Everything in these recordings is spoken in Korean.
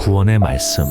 구원의 말씀.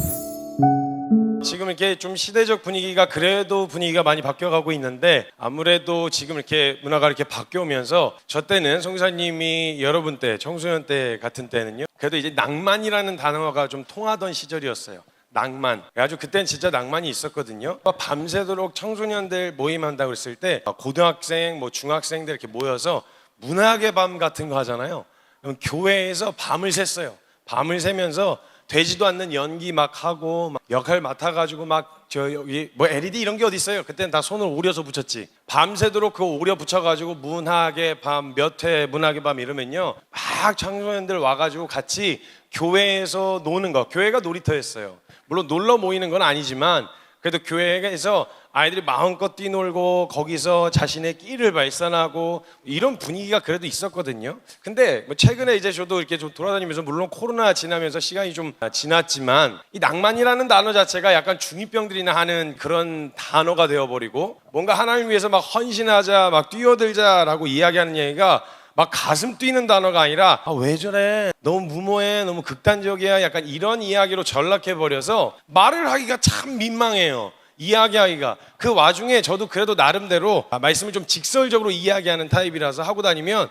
지금 이렇게 좀 시대적 분위기가 그래도 분위기가 많이 바뀌어가고 있는데, 아무래도 지금 이렇게 문화가 이렇게 바뀌어오면서 저 때는 성사님이 여러분 때, 청소년 때 같은 때는요, 그래도 이제 낭만이라는 단어가 좀 통하던 시절이었어요. 낭만. 아주 그때는 진짜 낭만이 있었거든요. 밤새도록 청소년들 모임한다고 했을 때 고등학생, 중학생들 이렇게 모여서 문학의 밤 같은 거 하잖아요. 그럼 교회에서 밤을 샜어요. 밤을 새면서 되지도 않는 연기 막 하고 막 역할 맡아가지고 여기 LED 이런 게 어디 있어요? 그때는 다 손을 오려서 붙였지. 밤새도록 그거 오려 붙여가지고 문학의 밤 몇 회 문학의 밤 이러면요, 막 청소년들 와가지고 같이 교회에서 노는 거. 교회가 놀이터였어요. 물론 놀러 모이는 건 아니지만 그래도 교회에서 아이들이 마음껏 뛰놀고 거기서 자신의 끼를 발산하고 이런 분위기가 그래도 있었거든요. 근데 최근에 이제 저도 이렇게 좀 돌아다니면서, 물론 코로나 지나면서 시간이 좀 지났지만, 이 낭만이라는 단어 자체가 약간 중2병들이나 하는 그런 단어가 되어버리고, 뭔가 하나님을 위해서 막 헌신하자, 막 뛰어들자라고 이야기하는 얘기가 막 가슴 뛰는 단어가 아니라 왜 저래? 너무 무모해, 너무 극단적이야, 약간 이런 이야기로 전락해버려서 말을 하기가 참 민망해요. 이야기하기가. 그 와중에 저도 그래도 나름대로 말씀을 좀 직설적으로 이야기하는 타입이라서 하고 다니면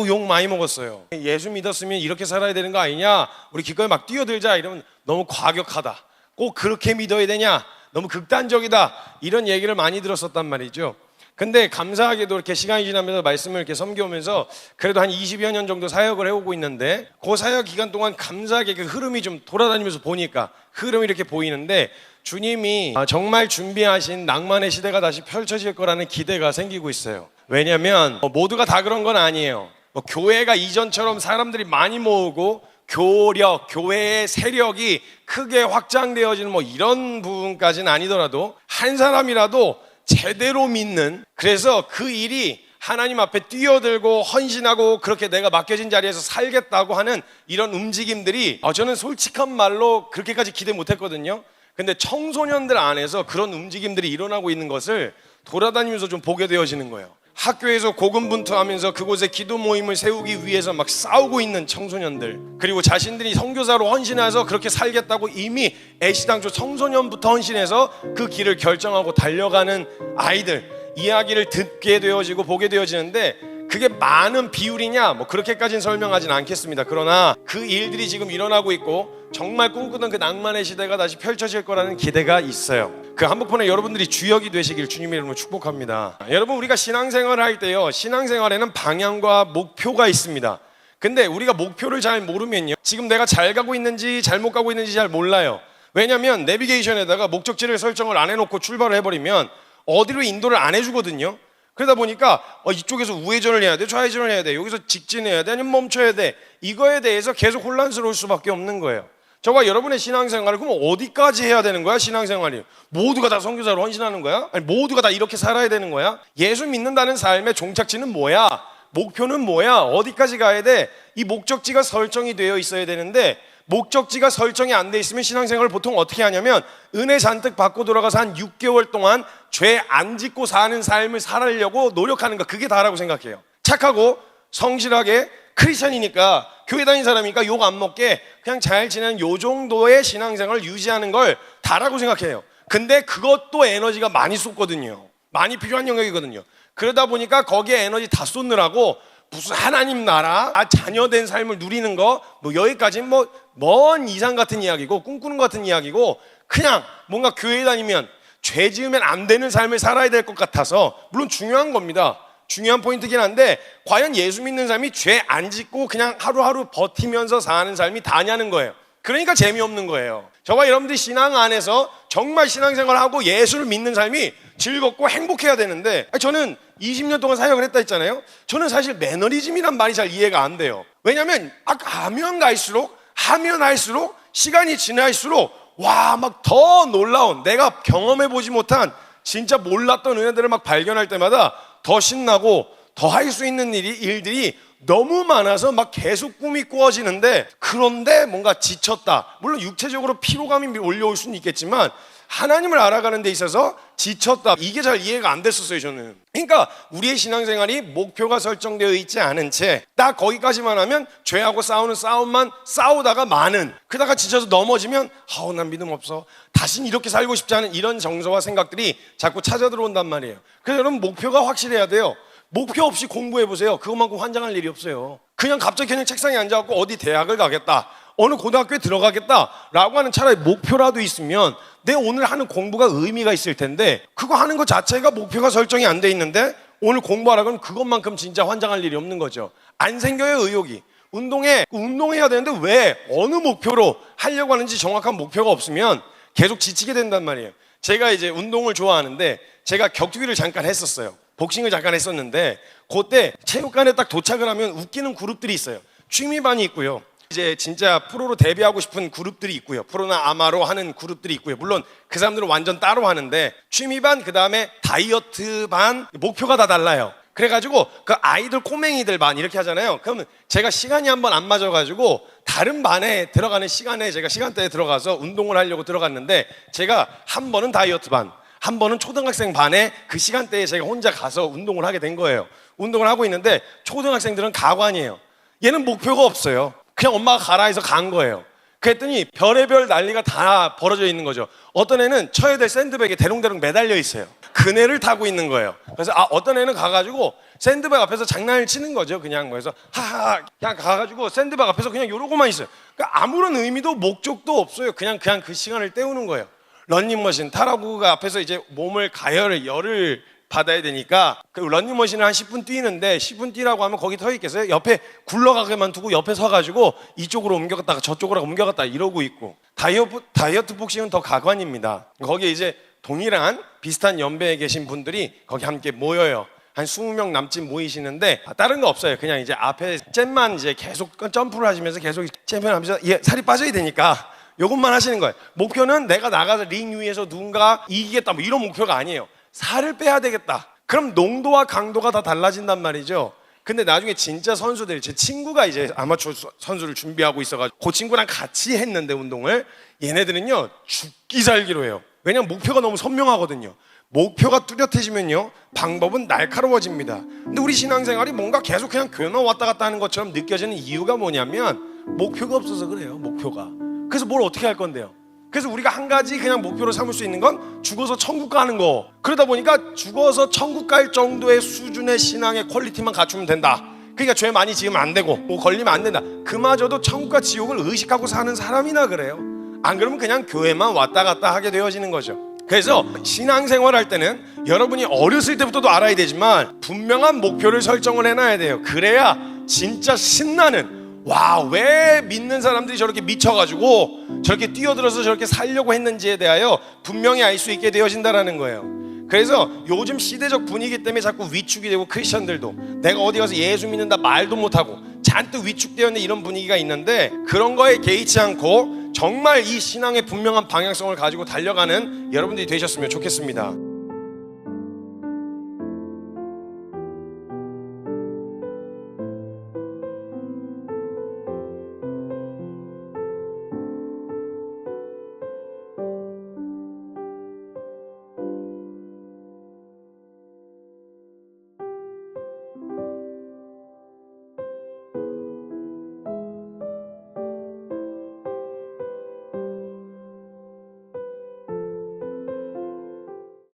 욕 많이 먹었어요. 예수 믿었으면 이렇게 살아야 되는 거 아니냐, 우리 기꺼이 막 뛰어들자 이러면 너무 과격하다, 꼭 그렇게 믿어야 되냐, 너무 극단적이다, 이런 얘기를 많이 들었었단 말이죠. 근데 감사하게도 이렇게 시간이 지나면서 말씀을 이렇게 섬겨오면서 그래도 한 20여 년 정도 사역을 해오고 있는데, 그 사역 기간 동안 감사하게 그 흐름이 좀 돌아다니면서 보니까 흐름이 이렇게 보이는데, 주님이 정말 준비하신 낭만의 시대가 다시 펼쳐질 거라는 기대가 생기고 있어요. 왜냐면 모두가 다 그런 건 아니에요. 교회가 이전처럼 사람들이 많이 모으고 교회의 세력이 크게 확장되어지는 이런 부분까지는 아니더라도, 한 사람이라도 제대로 믿는, 그래서 그 일이 하나님 앞에 뛰어들고 헌신하고 그렇게 내가 맡겨진 자리에서 살겠다고 하는 이런 움직임들이, 저는 솔직한 말로 그렇게까지 기대 못했거든요. 근데 청소년들 안에서 그런 움직임들이 일어나고 있는 것을 돌아다니면서 좀 보게 되어지는 거예요. 학교에서 고군분투하면서 그곳에 기도 모임을 세우기 위해서 막 싸우고 있는 청소년들, 그리고 자신들이 선교사로 헌신해서 그렇게 살겠다고 이미 애시당초 청소년부터 헌신해서 그 길을 결정하고 달려가는 아이들 이야기를 듣게 되어지고 보게 되어지는데, 그게 많은 비율이냐 그렇게까지는 설명하진 않겠습니다. 그러나 그 일들이 지금 일어나고 있고 정말 꿈꾸던 그 낭만의 시대가 다시 펼쳐질 거라는 기대가 있어요. 그 한복판에 여러분들이 주역이 되시길 주님의 이름으로 축복합니다. 여러분, 우리가 신앙생활을 할 때요, 신앙생활에는 방향과 목표가 있습니다. 근데 우리가 목표를 잘 모르면요, 지금 내가 잘 가고 있는지 잘못 가고 있는지 잘 몰라요. 왜냐면 내비게이션에다가 목적지를 설정을 안 해놓고 출발을 해버리면 어디로 인도를 안 해주거든요. 그러다 보니까 이쪽에서 우회전을 해야 돼, 좌회전을 해야 돼, 여기서 직진해야 돼, 아니면 멈춰야 돼, 이거에 대해서 계속 혼란스러울 수밖에 없는 거예요. 저와 여러분의 신앙생활을 그럼 어디까지 해야 되는 거야? 신앙생활이 모두가 다 선교사로 헌신하는 거야? 아니 모두가 다 이렇게 살아야 되는 거야? 예수 믿는다는 삶의 종착지는 뭐야? 목표는 뭐야? 어디까지 가야 돼? 이 목적지가 설정이 되어 있어야 되는데, 목적지가 설정이 안 돼 있으면 신앙생활을 보통 어떻게 하냐면, 은혜 잔뜩 받고 돌아가서 한 6개월 동안 죄 안 짓고 사는 삶을 살아려고 노력하는 거, 그게 다라고 생각해요. 착하고 성실하게 크리스천이니까, 교회 다니는 사람이니까 욕 안 먹게 그냥 잘 지내는 요 정도의 신앙생활을 유지하는 걸 다라고 생각해요. 근데 그것도 에너지가 많이 쏟거든요. 많이 필요한 영역이거든요. 그러다 보니까 거기에 에너지 다 쏟느라고 무슨 하나님 나라, 자녀된 삶을 누리는 거, 여기까지는 먼 이상 같은 이야기고 꿈꾸는 것 같은 이야기고, 그냥 뭔가 교회 다니면 죄 지으면 안 되는 삶을 살아야 될 것 같아서, 물론 중요한 겁니다. 중요한 포인트긴 한데, 과연 예수 믿는 삶이 죄 안 짓고 그냥 하루하루 버티면서 사는 삶이 다냐는 거예요. 그러니까 재미없는 거예요. 저와 여러분들이 신앙 안에서 정말 신앙생활하고 예수를 믿는 삶이 즐겁고 행복해야 되는데, 저는 20년 동안 사역을 했다 했잖아요. 저는 사실 매너리즘이란 말이 잘 이해가 안 돼요. 왜냐하면 하면 할수록 시간이 지날수록 막 더 놀라운, 내가 경험해보지 못한 진짜 몰랐던 은혜들을 막 발견할 때마다 더 신나고 더 할 수 있는 일들이 너무 많아서 막 계속 꿈이 꾸어지는데, 그런데 뭔가 지쳤다. 물론 육체적으로 피로감이 올려올 수는 있겠지만 하나님을 알아가는 데 있어서 지쳤다. 이게 잘 이해가 안 됐었어요, 저는. 그러니까 우리의 신앙생활이 목표가 설정되어 있지 않은 채 딱 거기까지만 하면 죄하고 싸우는 싸움만 싸우다가 많은, 그러다가 지쳐서 넘어지면 난 믿음 없어, 다신 이렇게 살고 싶지 않은 이런 정서와 생각들이 자꾸 찾아 들어온단 말이에요. 그래서 여러분, 목표가 확실해야 돼요. 목표 없이 공부해보세요. 그것만큼 환장할 일이 없어요. 갑자기 그냥 책상에 앉아갖고 어디 대학을 가겠다, 어느 고등학교에 들어가겠다라고 하는 차라리 목표라도 있으면 내 오늘 하는 공부가 의미가 있을 텐데, 그거 하는 것 자체가 목표가 설정이 안 돼 있는데 오늘 공부하라고는 그것만큼 진짜 환장할 일이 없는 거죠. 안 생겨요, 의욕이. 운동해야 되는데 왜 어느 목표로 하려고 하는지 정확한 목표가 없으면 계속 지치게 된단 말이에요. 제가 이제 운동을 좋아하는데 제가 격투기를 잠깐 했었어요. 복싱을 잠깐 했었는데 그때 체육관에 딱 도착을 하면 웃기는 그룹들이 있어요. 취미반이 있고요, 이제 진짜 프로로 데뷔하고 싶은 그룹들이 있고요, 프로나 아마로 하는 그룹들이 있고요. 물론 그 사람들은 완전 따로 하는데 취미반, 그 다음에 다이어트 반, 목표가 다 달라요. 그래가지고 그 아이들 꼬맹이들 반 이렇게 하잖아요. 그러면 제가 시간이 한번 안 맞아가지고 다른 반에 들어가는 시간에 제가 시간대에 들어가서 운동을 하려고 들어갔는데, 제가 한 번은 다이어트 반, 한 번은 초등학생 반에 그 시간대에 제가 혼자 가서 운동을 하게 된 거예요. 운동을 하고 있는데 초등학생들은 가관이에요. 얘는 목표가 없어요. 그냥 엄마가 가라 해서 간 거예요. 그랬더니 별의별 난리가 다 벌어져 있는 거죠. 어떤 애는 쳐야 될 샌드백에 대롱대롱 매달려 있어요. 그네를 타고 있는 거예요. 그래서 어떤 애는 가가지고 샌드백 앞에서 장난을 치는 거죠. 그냥 그래서 하하 그냥 가가지고 샌드백 앞에서 그냥 이러고만 있어요. 그러니까 아무런 의미도 목적도 없어요. 그냥 그 시간을 때우는 거예요. 런닝머신 타라고 앞에서 이제 몸을 열을 받아야 되니까 그 런닝머신을 한 10분 뛰는데, 10분 뛰라고 하면 거기 서 있겠어요? 옆에 굴러가게만 두고 옆에 서가지고 이쪽으로 옮겨갔다가 저쪽으로 옮겨갔다 이러고 있고. 다이어트 복싱은 더 가관입니다. 거기에 이제 동일한 비슷한 연배에 계신 분들이 거기 함께 모여요. 한 20명 남짓 모이시는데 다른 거 없어요. 그냥 이제 앞에 잼만 이제 계속 점프를 하시면서 계속 잼을 하면서 살이 빠져야 되니까 요것만 하시는 거예요. 목표는 내가 나가서 링 위에서 누군가 이기겠다 뭐 이런 목표가 아니에요. 살을 빼야 되겠다. 그럼 농도와 강도가 다 달라진단 말이죠. 근데 나중에 진짜 선수들, 제 친구가 이제 아마추어 선수를 준비하고 있어가지고 그 친구랑 같이 했는데 운동을, 얘네들은요 죽기 살기로 해요. 왜냐면 목표가 너무 선명하거든요. 목표가 뚜렷해지면요 방법은 날카로워집니다. 근데 우리 신앙생활이 뭔가 계속 그냥 교회만 왔다 갔다 하는 것처럼 느껴지는 이유가 뭐냐면 목표가 없어서 그래요. 목표가. 그래서 뭘 어떻게 할 건데요? 그래서 우리가 한 가지 그냥 목표로 삼을 수 있는 건 죽어서 천국 가는 거. 그러다 보니까 죽어서 천국 갈 정도의 수준의 신앙의 퀄리티만 갖추면 된다. 그러니까 죄 많이 지으면 안 되고 뭐 걸리면 안 된다. 그마저도 천국과 지옥을 의식하고 사는 사람이나 그래요. 안 그러면 그냥 교회만 왔다 갔다 하게 되어지는 거죠. 그래서 신앙생활 할 때는 여러분이 어렸을 때부터도 알아야 되지만 분명한 목표를 설정을 해놔야 돼요. 그래야 진짜 신나는, 와, 왜 믿는 사람들이 저렇게 미쳐가지고 저렇게 뛰어들어서 저렇게 살려고 했는지에 대하여 분명히 알 수 있게 되어진다라는 거예요. 그래서 요즘 시대적 분위기 때문에 자꾸 위축이 되고, 크리스천들도 내가 어디 가서 예수 믿는다 말도 못하고 잔뜩 위축되어 있는 이런 분위기가 있는데, 그런 거에 개의치 않고 정말 이 신앙의 분명한 방향성을 가지고 달려가는 여러분들이 되셨으면 좋겠습니다.